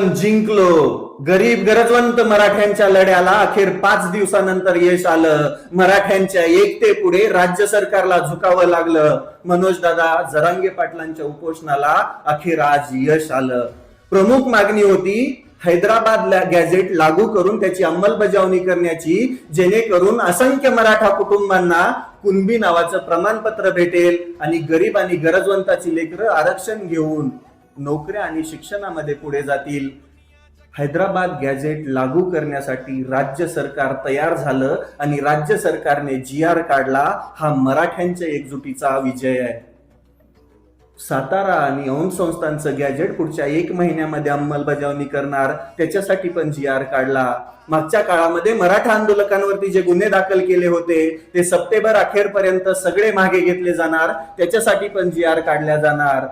आपण जिंकलो. गरीब गरजवंत मराठ्यांच्या लढ्याला अखेर 5 दिवसानंतर यश आलं. मराठ्यांच्या एकतेपुढे राज्य सरकारला झुकावं लागलं. मनोज दादा जरांगे पाटलांच्या उपोषणाला अखेर आज यश आलं. प्रमुख मागणी होती हैदराबाद गॅझेट लागू करून त्याची अंमलबजावणी करण्याची, जेणेकरून असंख्य मराठा कुटुंबांना कुणबी नावाचं प्रमाणपत्र भेटेल आणि गरीब आणि गरजवंताची लेकरं आरक्षण घेऊन नोकऱ्या आणि शिक्षणामध्ये पुढे जातील. हैदराबाद गॅझेट लागू करण्यासाठी राज्य सरकार तयार झालं आणि राज्य सरकारने GR काढला. हा मराठ्यांच्या एकजुटीचा विजय आहे. सातारा आणि औंध संस्थांचं गॅझेट पुढच्या 1 महिन्यामध्ये अंमलबजावणी करणार, त्याच्यासाठी पण GR काढला. मागच्या काळामध्ये मराठा आंदोलकांवरती जे गुन्हे दाखल केले होते ते सप्टेंबर अखेरपर्यंत सगळे मागे घेतले जाणार, त्याच्यासाठी पण GR काढल्या जाणार.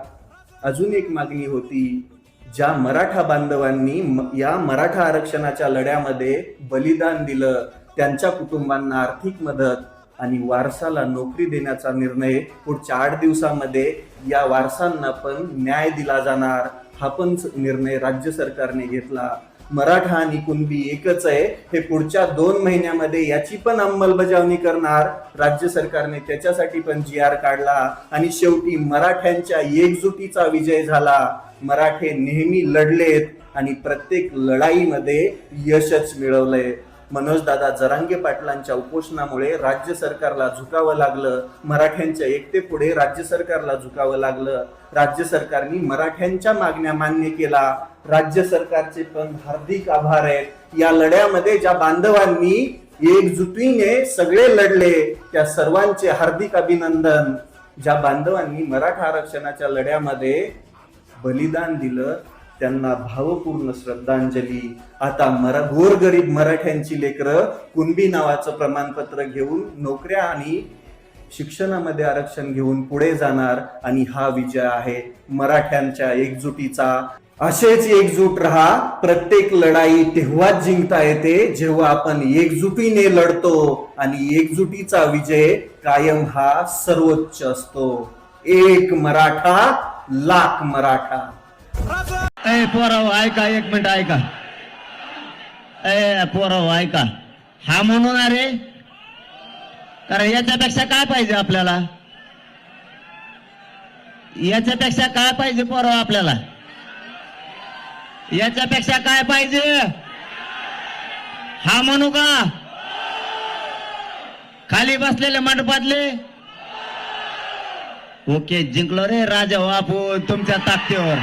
अजून एक मागणी होती, ज्या मराठा बांधवांनी या मराठा आरक्षणाच्या लढ्यामध्ये बलिदान दिलं त्यांच्या कुटुंबांना आर्थिक मदत आणि वारसाला नोकरी देण्याचा निर्णय पुढच्या 8 दिवसामध्ये या वारसांना पण न्याय दिला जाणार. हा पण निर्णय राज्य सरकारने घेतला. मराठा आणि कुणबी एकच आहे, हे पुढच्या 2 महिन्यामध्ये याची पण अंमलबजावणी करणार. राज्य सरकारने त्याच्यासाठी पण GR काढला आणि शेवटी मराठ्यांच्या एकजुटीचा विजय झाला. मराठे नेहमी लढलेत आणि प्रत्येक लढाईमध्ये यशच मिळवलंय. मनोज दादा जरांगे पाटलांच्या उपोषणामुळे राज्य सरकारला झुकावं लागलं. मराठ्यांच्या एकतेपुढे राज्य सरकारला झुकावं लागलं. राज्य सरकारने मराठ्यांच्या मागण्या मान्य केला. राज्य सरकारचे पण हार्दिक आभार आहेत. या लढ्यामध्ये ज्या बांधवांनी एकजुटीने सगळे लढले त्या सर्वांचे हार्दिक अभिनंदन. ज्या बांधवांनी मराठा आरक्षणाच्या लढ्यामध्ये बलिदान दिलं त्यांना भावपूर्ण श्रद्धांजली. आता गोरगरीब मराठ्यांची लेकरं कुणबी नावाचं प्रमाणपत्र घेऊन नोकऱ्या आणि शिक्षणामध्ये आरक्षण घेऊन पुढे जाणार आणि हा विजय आहे मराठ्यांच्या एकजुटीचा. असेच एकजूट राहा. प्रत्येक लढाई तेव्हाच जिंकता येते जेव्हा आपण एकजुटीने लढतो आणि एकजुटीचा विजय कायम हा सर्वोच्च असतो. एक मराठा लाख मराठा. ए पोराव ऐका, 1 मिनिट ऐका. ए पोराव ऐका, हा म्हणून अरे, कारण याच्यापेक्षा काय पाहिजे आपल्याला? याच्यापेक्षा काय पाहिजे पोराव आपल्याला? याच्यापेक्षा काय पाहिजे? हा म्हणू का? खाली बसलेले मंडपातले ओके, जिंकलो रे राजा बापू तुमच्या ताकदीवर.